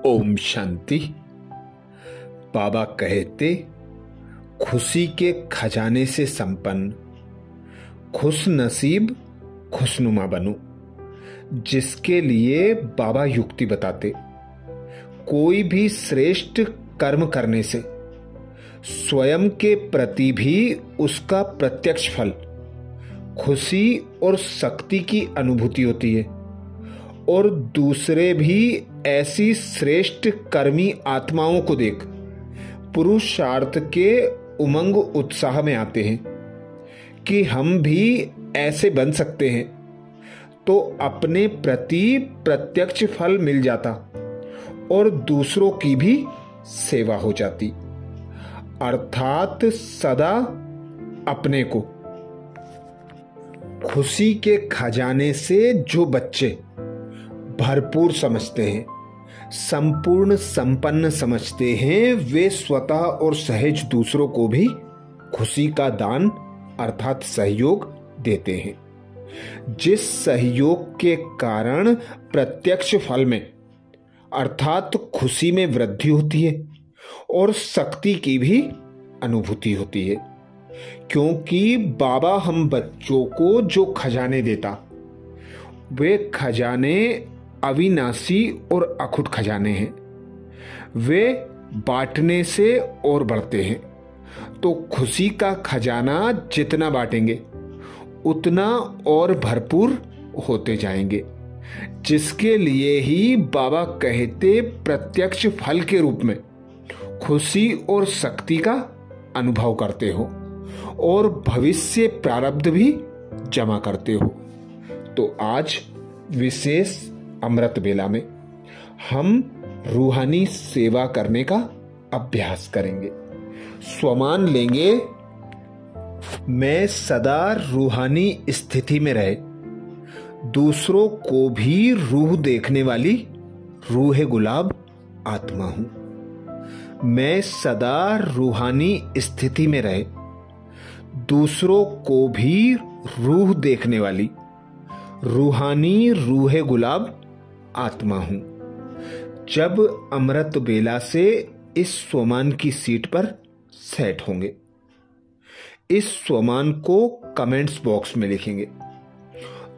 ओम शांति। बाबा कहते, खुशी के खजाने से संपन्न खुश नसीब खुशनुमा बनो। जिसके लिए बाबा युक्ति बताते, कोई भी श्रेष्ठ कर्म करने से स्वयं के प्रति भी उसका प्रत्यक्ष फल खुशी और शक्ति की अनुभूति होती है, और दूसरे भी ऐसी श्रेष्ठ कर्मी आत्माओं को देख पुरुषार्थ के उमंग उत्साह में आते हैं कि हम भी ऐसे बन सकते हैं, तो अपने प्रति प्रत्यक्ष फल मिल जाता और दूसरों की भी सेवा हो जाती। अर्थात सदा अपने को खुशी के खजाने से जो बच्चे भरपूर समझते हैं, संपूर्ण संपन्न समझते हैं, वे स्वतः और सहज दूसरों को भी खुशी का दान अर्थात सहयोग देते हैं। जिस सहयोग के कारण प्रत्यक्ष फल में अर्थात खुशी में वृद्धि होती है और शक्ति की भी अनुभूति होती है, क्योंकि बाबा हम बच्चों को जो खजाने देता, वे खजाने अविनाशी और अखुट खजाने हैं। वे बांटने से और बढ़ते हैं, तो खुशी का खजाना जितना बांटेंगे उतना और भरपूर होते जाएंगे। जिसके लिए ही बाबा कहते, प्रत्यक्ष फल के रूप में खुशी और शक्ति का अनुभव करते हो और भविष्य प्रारब्ध भी जमा करते हो। तो आज विशेष अमृत बेला में हम रूहानी सेवा करने का अभ्यास करेंगे। स्वमान लेंगे, मैं सदा रूहानी स्थिति में रहे, दूसरों को भी रूह देखने वाली रूह गुलाब आत्मा हूं। मैं सदा रूहानी स्थिति में रहे, दूसरों को भी रूह देखने वाली रूहानी रूह गुलाब आत्मा हूं। जब अमृत बेला से इस स्वमान की सीट पर सेट होंगे, इस स्वमान को कमेंट्स बॉक्स में लिखेंगे,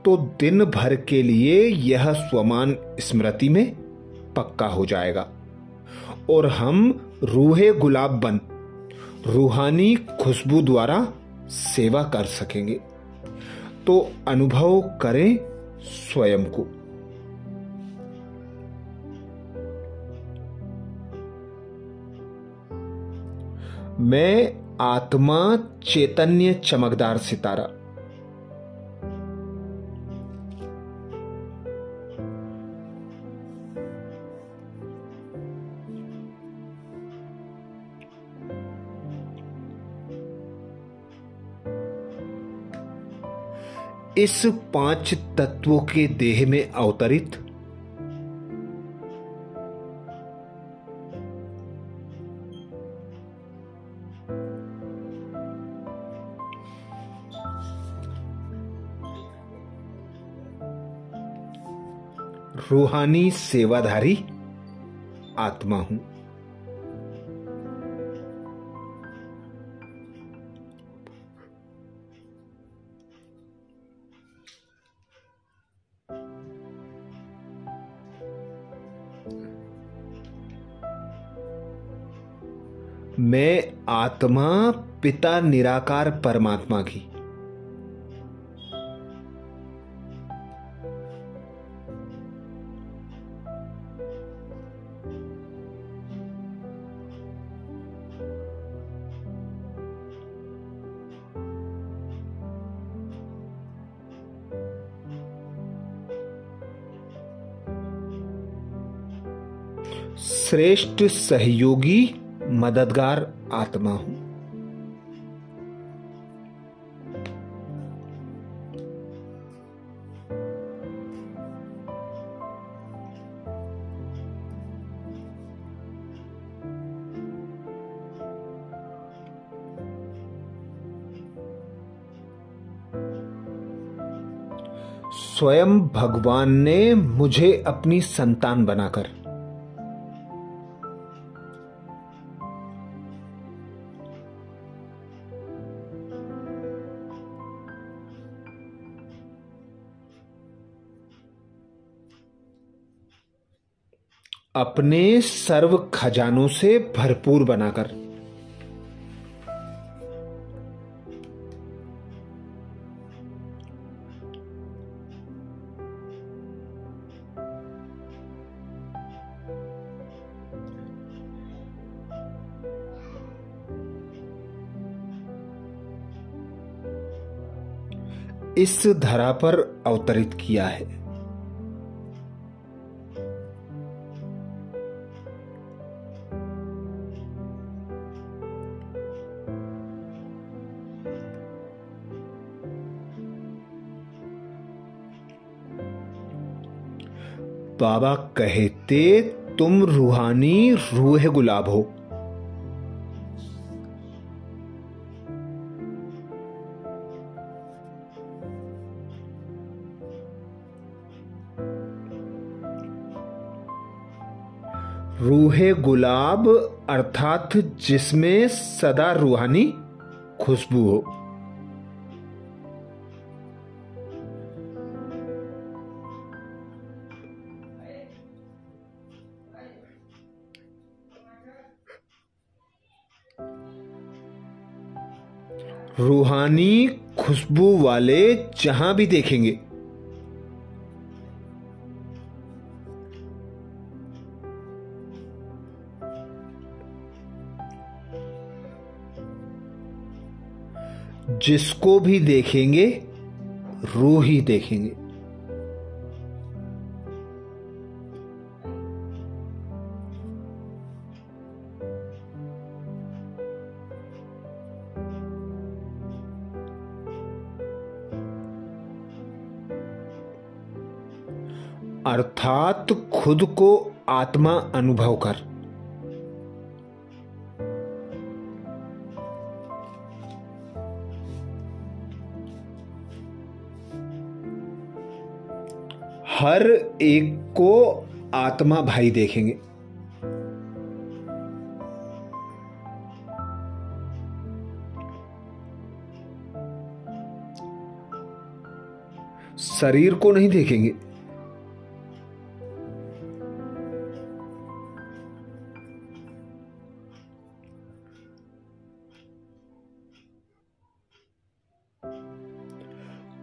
तो दिन भर के लिए यह स्वमान स्मृति में पक्का हो जाएगा और हम रूहे गुलाब बन रूहानी खुशबू द्वारा सेवा कर सकेंगे। तो अनुभव करें स्वयं को। मैं आत्मा चैतन्य चमकदार सितारा, इस 5 तत्वों के देह में अवतरित रूहानी सेवाधारी आत्मा हूं। मैं आत्मा पिता निराकार परमात्मा की श्रेष्ठ सहयोगी मददगार आत्मा हूं। स्वयं भगवान ने मुझे अपनी संतान बनाकर अपने सर्व खजानों से भरपूर बनाकर। इस धरा पर अवतरित किया है। बाबा कहते तुम रूहानी रूह गुलाब हो। रूहे गुलाब अर्थात जिसमें सदा रूहानी खुशबू हो। रूहानी खुशबू वाले जहां भी देखेंगे जिसको भी देखेंगे रूह ही देखेंगे। अर्थात खुद को आत्मा अनुभव कर। हर एक को आत्मा भाई देखेंगे। शरीर को नहीं देखेंगे।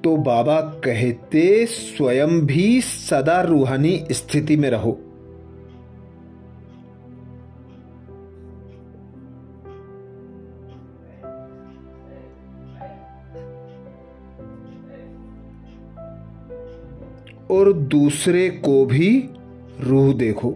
तो बाबा कहते स्वयं भी सदा रूहानी स्थिति में रहो। और दूसरे को भी रूह देखो।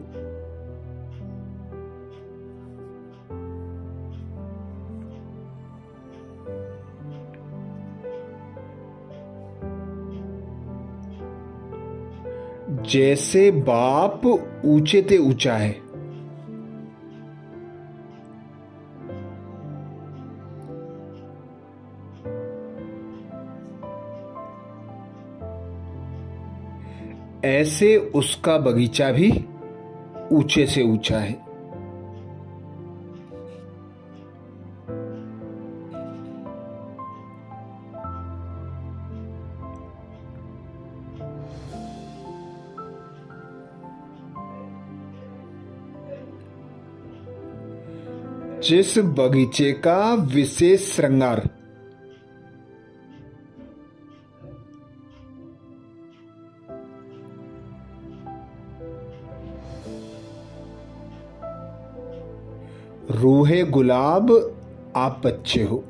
जैसे बाप ऊंचे ते ऊंचा है, ऐसे उसका बगीचा भी ऊंचे से ऊंचा है। जिस बगीचे का विशेष श्रृंगार रूहे गुलाब आप बच्चे हो।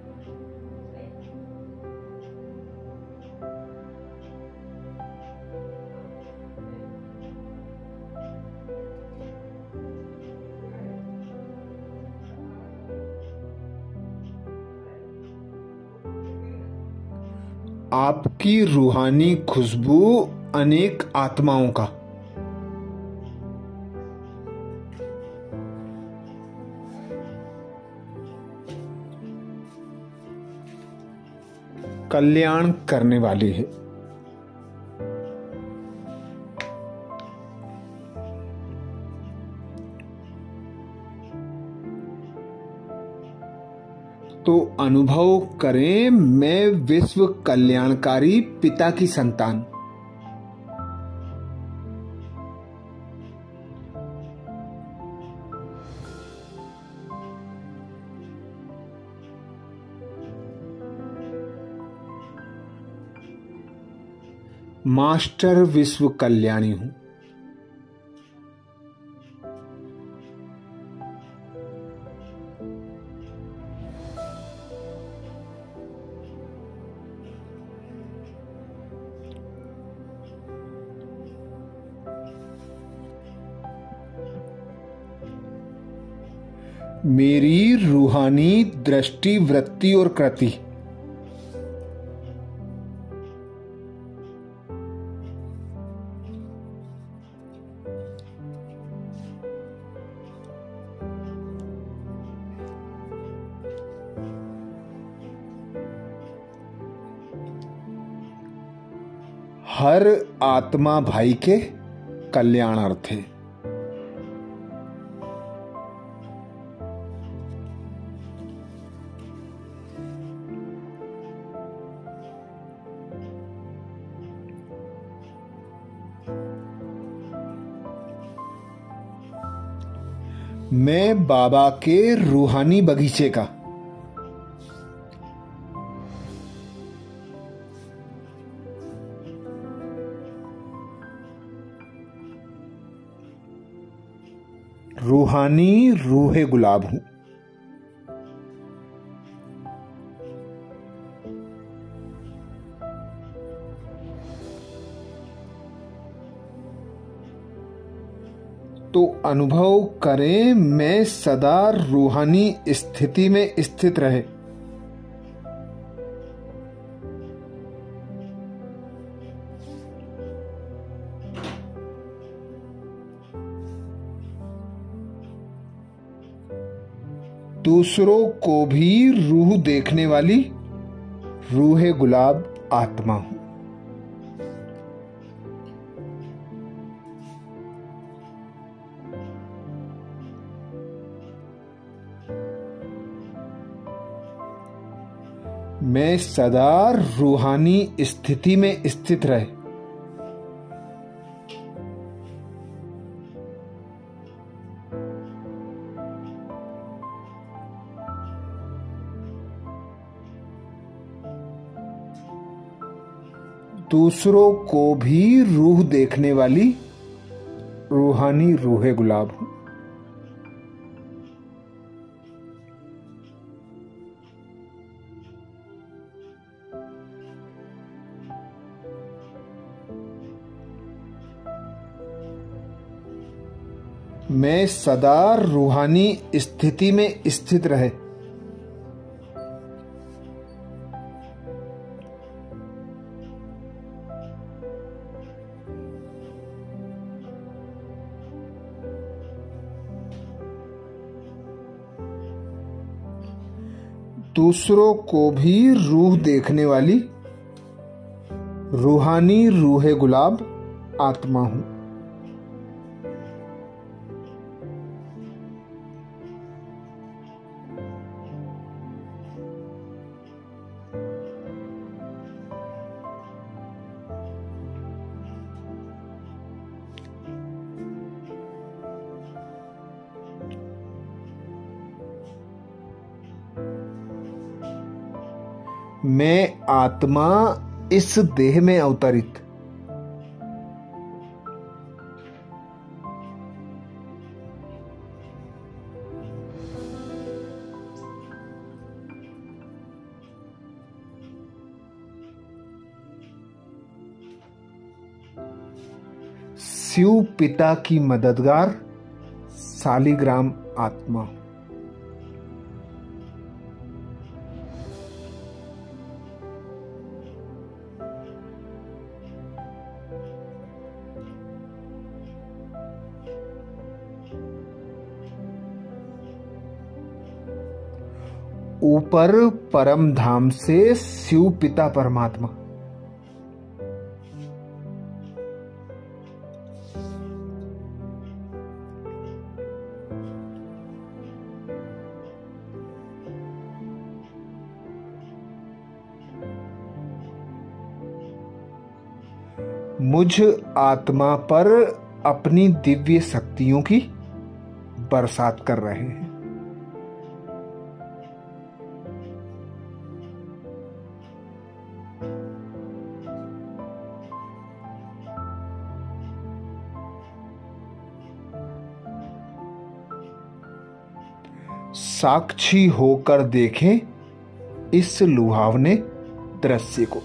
आपकी रूहानी खुशबू अनेक आत्माओं का कल्याण करने वाली है। तो अनुभव करें मैं विश्व कल्याणकारी पिता की संतान। मास्टर विश्व कल्याणी हूं। मेरी रूहानी दृष्टि, वृत्ति और कृति हर आत्मा भाई के कल्याणार्थ है। मैं बाबा के रूहानी बगीचे का रूहानी रूहे गुलाब हूं। तो अनुभव करें, मैं सदा रूहानी स्थिति में स्थित रहे। दूसरों को भी रूह देखने वाली रूहे गुलाब आत्मा हूं। मैं सदा रूहानी स्थिति में स्थित रहे। दूसरों को भी रूह देखने वाली रूहानी रूहे गुलाब हूं। मैं सदा रूहानी स्थिति में स्थित रहे। दूसरों को भी रूह देखने वाली रूहानी रूहे गुलाब आत्मा हूं। मैं आत्मा इस देह में अवतरित शिव पिता की मददगार शालिग्राम आत्मा। ऊपर परम धाम से शिव पिता परमात्मा। मुझ आत्मा पर अपनी दिव्य शक्तियों की बरसात कर रहे हैं। साक्षी होकर देखें इस लुभावने दृश्य को।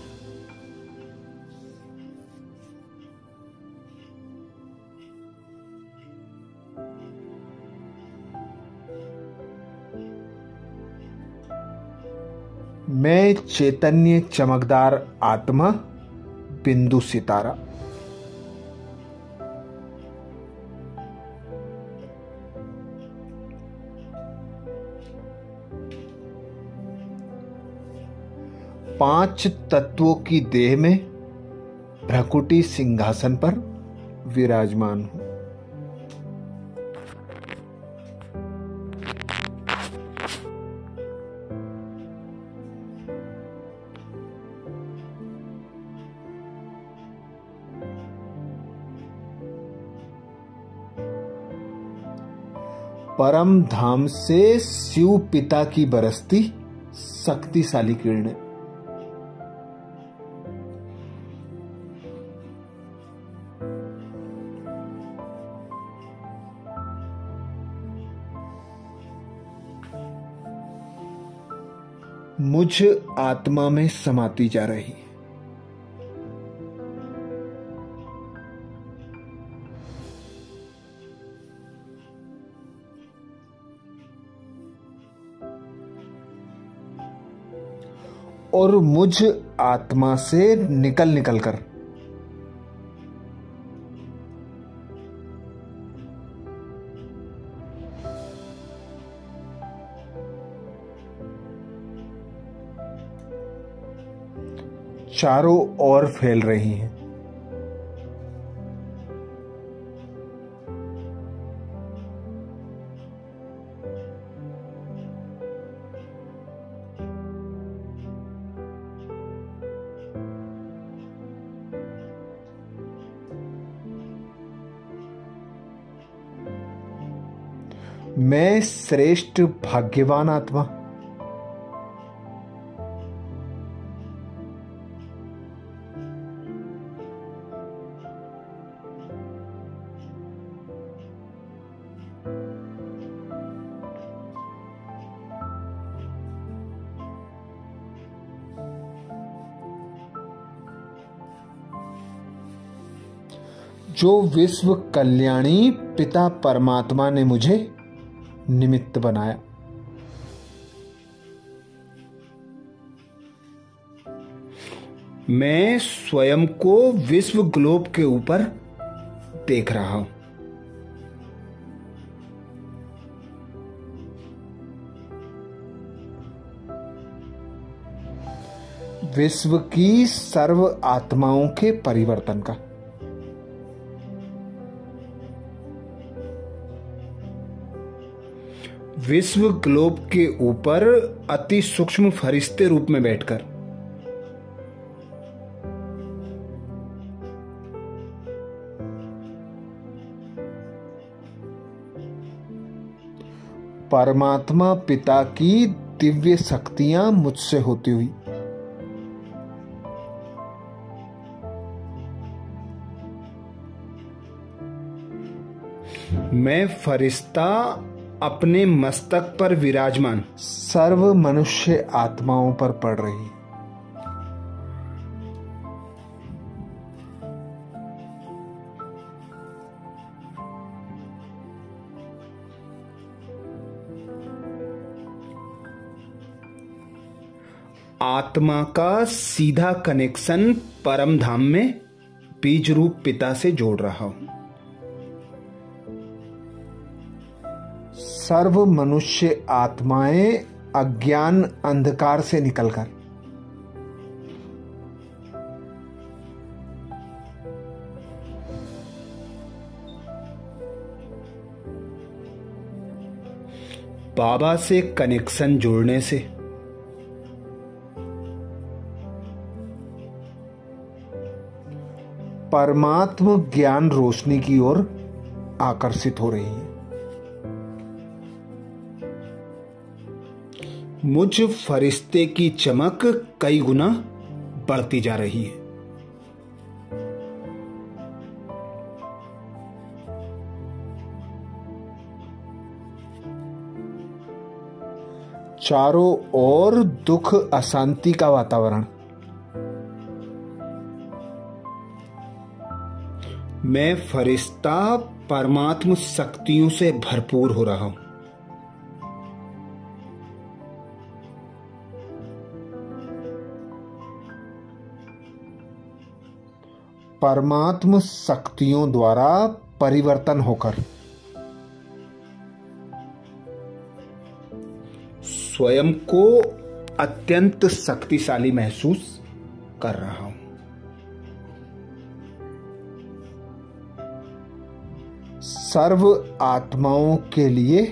मैं चैतन्य चमकदार आत्मा, बिंदु सितारा। पांच तत्वों की देह में भ्रकुटी सिंहासन पर विराजमान हूं। परम धाम से शिव पिता की बरसती शक्तिशाली किरणें। मुझ आत्मा में समाती जा रही। और मुझ आत्मा से निकल निकल कर चारों ओर फैल रही हैं। मैं श्रेष्ठ भाग्यवान आत्मा, जो विश्व कल्याणी पिता परमात्मा ने मुझे निमित्त बनाया। मैं स्वयं को विश्व ग्लोब के ऊपर देख रहा हूं। विश्व की सर्व आत्माओं के परिवर्तन का। विश्व ग्लोब के ऊपर अति सूक्ष्म फरिश्ते रूप में बैठकर परमात्मा पिता की दिव्य शक्तियां मुझसे होती हुई मैं फरिश्ता अपने मस्तक पर विराजमान सर्व मनुष्य आत्माओं पर पड़ रही। आत्मा का सीधा कनेक्शन परम धाम में बीज रूप पिता से जोड़ रहा हूं। सर्व मनुष्य आत्माएं अज्ञान अंधकार से निकलकर बाबा से कनेक्शन जोड़ने से परमात्म ज्ञान रोशनी की ओर आकर्षित हो रही है। मुझ फरिश्ते की चमक कई गुना बढ़ती जा रही है। चारों ओर दुख अशांति का वातावरण। मैं फरिश्ता परमात्म शक्तियों से भरपूर हो रहा हूं। परमात्म शक्तियों द्वारा परिवर्तन होकर स्वयं को अत्यंत शक्तिशाली महसूस कर रहा हूं। सर्व आत्माओं के लिए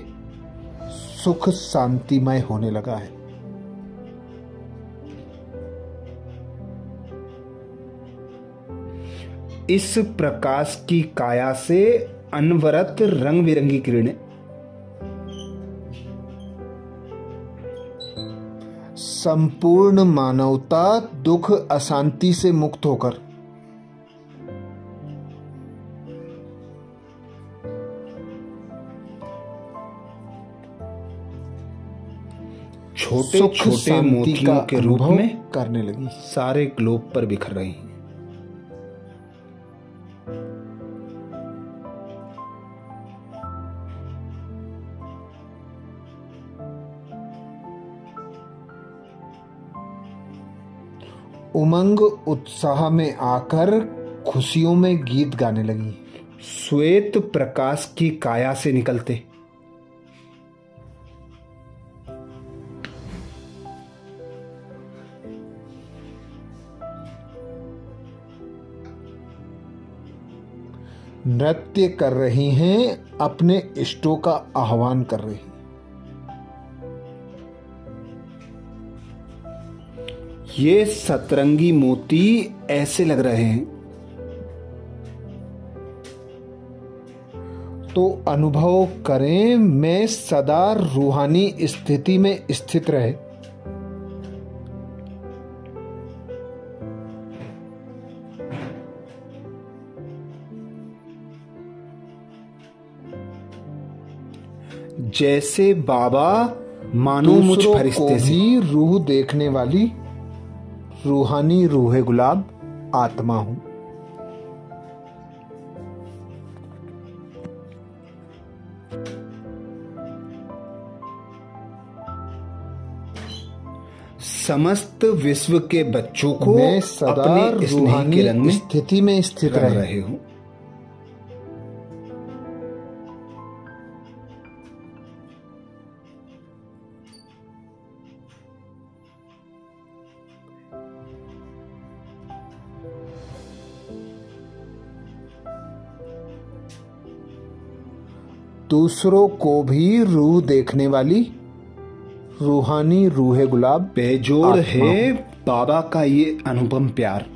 सुख शांतिमय होने लगा है। इस प्रकाश की काया से अनवरत रंग बिरंगी किरणें संपूर्ण मानवता दुख अशांति से मुक्त होकर छोटे छोटे मोतियों के रूप में करने लगी, सारे ग्लोब पर बिखर रही हैं। उमंग उत्साह में आकर खुशियों में गीत गाने लगी। श्वेत प्रकाश की काया से निकलते नृत्य कर रही हैं, अपने इष्टों का आह्वान कर रही हैं। ये सतरंगी मोती ऐसे लग रहे हैं तो अनुभव करें, मैं सदा रूहानी स्थिति में स्थित रहे। जैसे बाबा मानो मुझ फरिश्ते से रूह देखने वाली रूहानी रूहे गुलाब आत्मा हूं। समस्त विश्व के बच्चों को मैं सदा अपने रूहानी रंग में स्थिति में स्थित रहे हूं। दूसरों को भी रूह देखने वाली रूहानी रूहे गुलाब बेजोड़ है बाबा का ये अनुपम प्यार।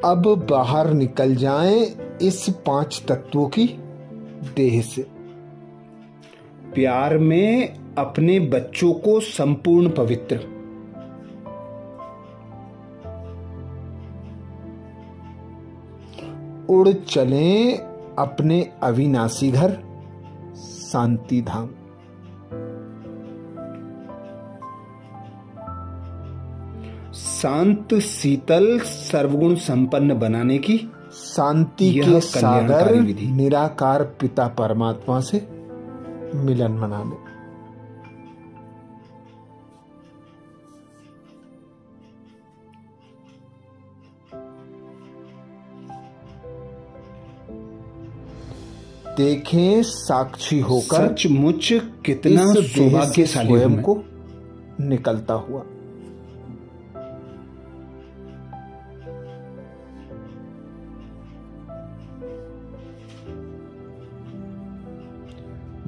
अब बाहर निकल जाएं इस 5 तत्वों की देह से। प्यार में अपने बच्चों को संपूर्ण पवित्र, उड़ चलें अपने अविनाशी घर शांति धाम। शांत शीतल सर्वगुण संपन्न बनाने की शांति के सागर निराकार पिता परमात्मा से मिलन मनाने। देखें साक्षी होकर सचमुच कितना सौभाग्यशाली स्वयं को निकलता हुआ।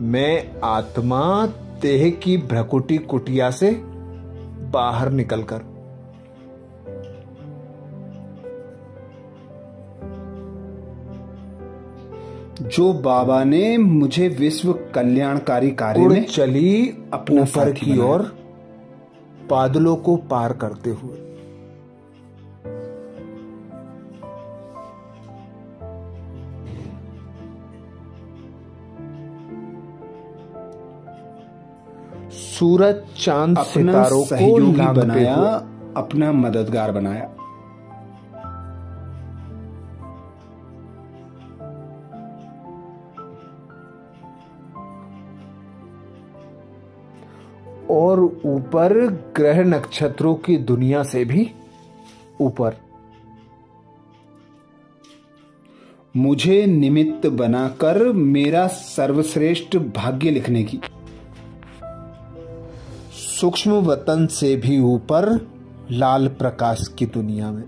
मैं आत्मा देह की भ्रकुटी कुटिया से बाहर निकलकर जो बाबा ने मुझे विश्व कल्याणकारी कार्य में चली अपना ऊपर साथी की बनाया। ओर बादलों को पार करते हुए। सूरज चांद अपना सितारों को सहयोगी लांघते बनाया, हुए। अपना मददगार बनाया। और ऊपर ग्रह नक्षत्रों की दुनिया से भी ऊपर मुझे निमित्त बनाकर मेरा सर्वश्रेष्ठ भाग्य लिखने की। सूक्ष्म वतन से भी ऊपर लाल प्रकाश की दुनिया में।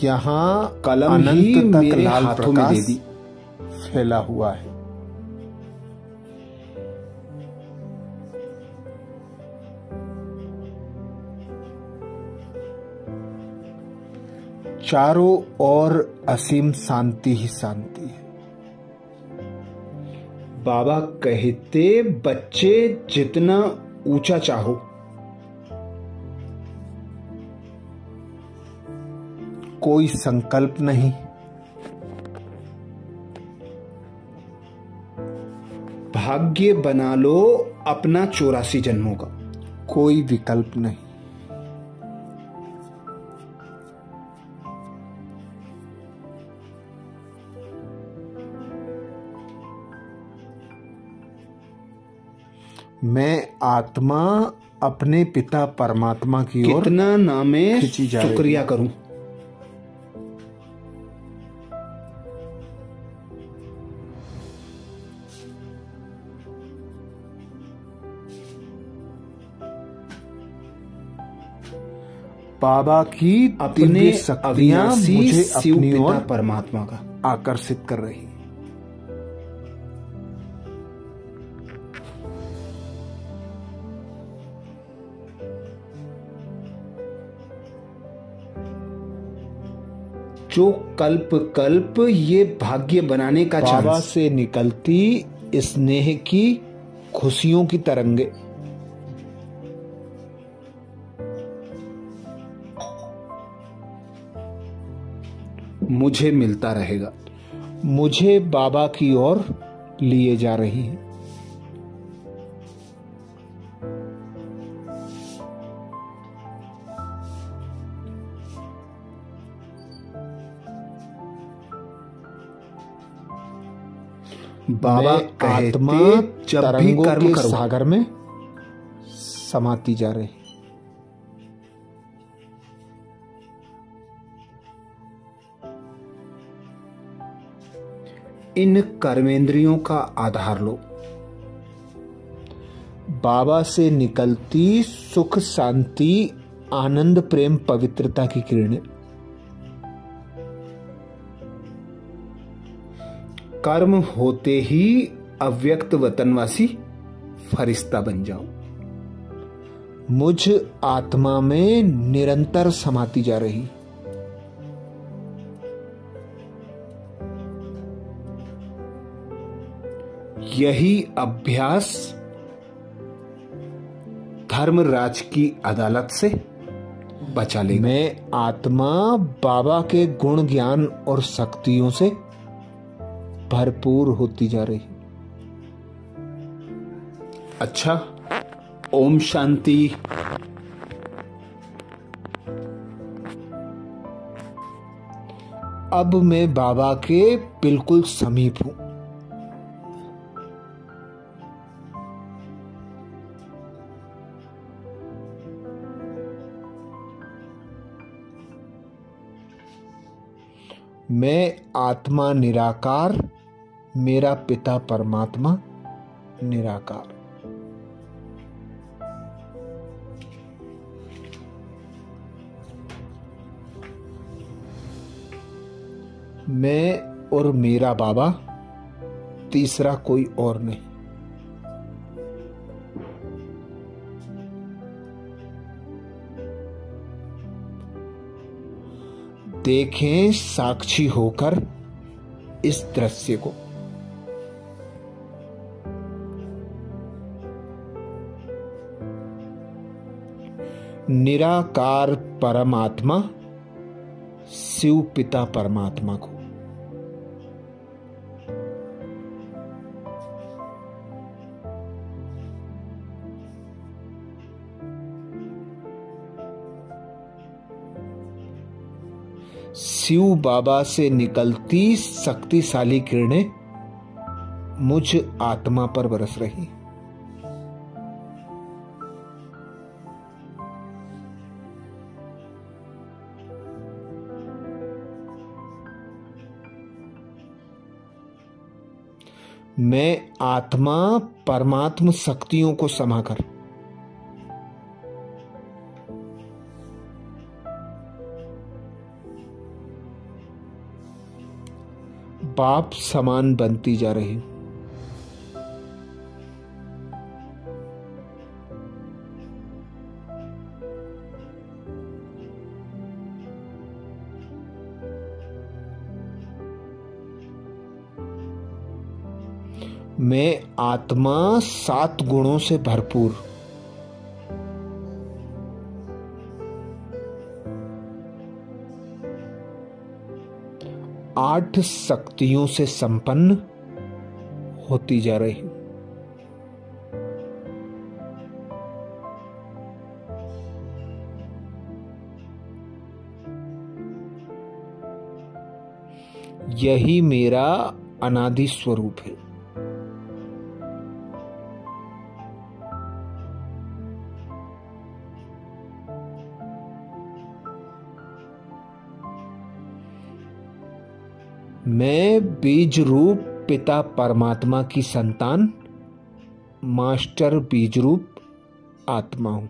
यहां कलम ही अनंत तक मेरे लाल हाथों में दे प्रकाश दी। फैला हुआ है। चारों ओर असीम शांति ही शांति है। बाबा कहते, बच्चे जितना ऊंचा चाहो, कोई संकल्प नहीं, भाग्य बना लो अपना 84 जन्मों का। कोई विकल्प नहीं। मैं आत्मा अपने पिता परमात्मा की ओर कितना नामे खिंची जा रही है। शुक्रिया करूं। बाबा की अपने दिव्य शक्तियां अविनाशी मुझे शिव अपनी पिता ओर परमात्मा का आकर्षित कर रही है। जो कल्प कल्प ये भाग्य बनाने का बाबा चांस। से निकलती स्नेह की खुशियों की तरंगे मुझे मिलता रहेगा। मुझे बाबा की ओर लिए जा रही है। बाबा मैं कहते, आत्मा जब भी तरंगों कर्म के करो, सागर में समाती जा रही। इन कर्मेंद्रियों का आधार लो। बाबा से निकलती सुख शांति आनंद प्रेम पवित्रता की किरणें कर्म होते ही अव्यक्त वतनवासी फरिश्ता बन जाओ। मुझ आत्मा में निरंतर समाती जा रही। यही अभ्यास धर्मराज की अदालत से बचा लेगा। मैं आत्मा बाबा के गुण ज्ञान और शक्तियों से भरपूर होती जा रही। अच्छा, ओम शांति। अब मैं बाबा के बिल्कुल समीप हूं। मैं आत्मा निराकार, मेरा पिता परमात्मा निराकार। मैं और मेरा बाबा, तीसरा कोई और नहीं। देखें साक्षी होकर इस दृश्य को। निराकार परमात्मा शिव पिता परमात्मा को। शिव बाबा से निकलती शक्तिशाली किरणें मुझ आत्मा पर बरस रही। मैं आत्मा परमात्म शक्तियों को समाकर बाप समान बनती जा रही हूं। मैं आत्मा 7 गुणों से भरपूर, आठ शक्तियों से संपन्न होती जा रही हूं। यही मेरा अनादि स्वरूप है। मैं बीज रूप पिता परमात्मा की संतान, मास्टर बीज रूप आत्मा हूं।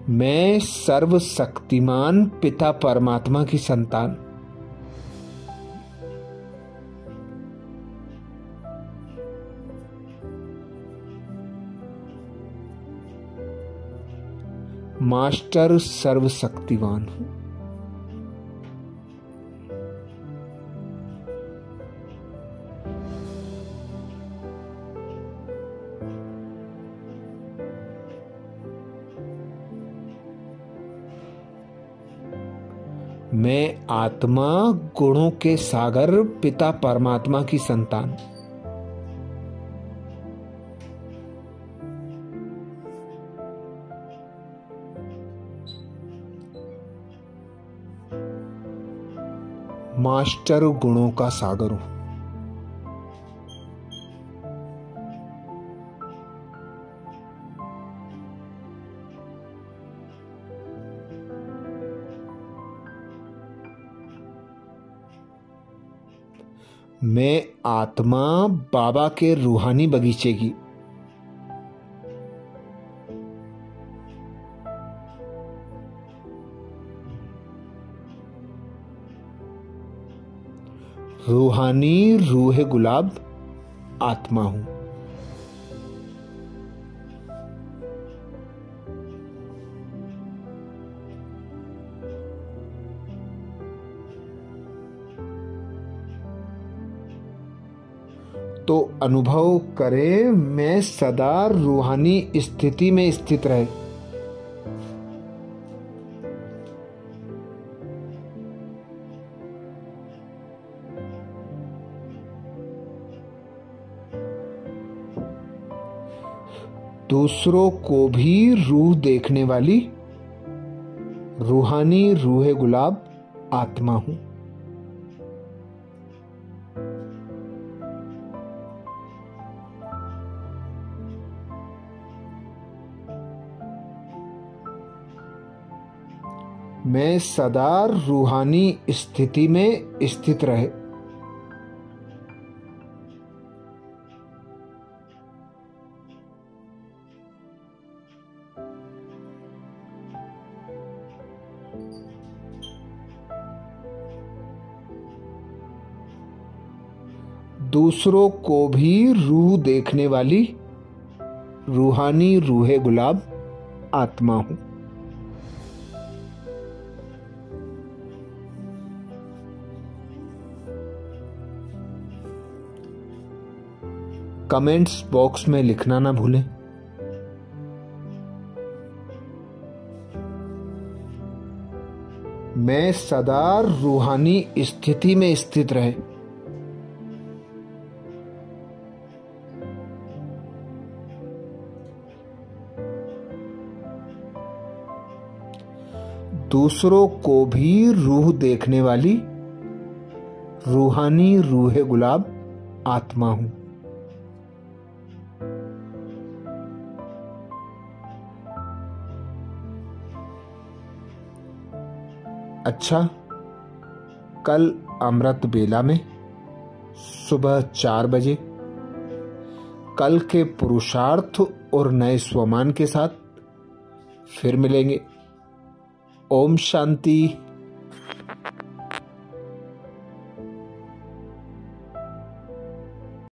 मैं सर्वशक्तिमान पिता परमात्मा की संतान, मास्टर सर्वशक्तिवान हूं। मैं आत्मा गुणों के सागर पिता परमात्मा की संतान, मास्टर गुणों का सागर हूं। मैं आत्मा बाबा के रूहानी बगीचे की, रूहानी रूह गुलाब आत्मा हूं। तो अनुभव करें, मैं सदा रूहानी स्थिति में स्थित रहे। दूसरों को भी रूह देखने वाली रूहानी रूह गुलाब आत्मा हूं। मैं सदा रूहानी स्थिति में स्थित रहे। दूसरों को भी रूह देखने वाली रूहानी रूहे गुलाब आत्मा हूं। कमेंट्स बॉक्स में लिखना ना भूलें। मैं सदा रूहानी स्थिति में स्थित रहे। दूसरों को भी रूह देखने वाली रूहानी रूहे गुलाब आत्मा हूं। अच्छा, कल अमृत बेला में सुबह 4 बजे कल के पुरुषार्थ और नए स्वमान के साथ फिर मिलेंगे। ओम शांति।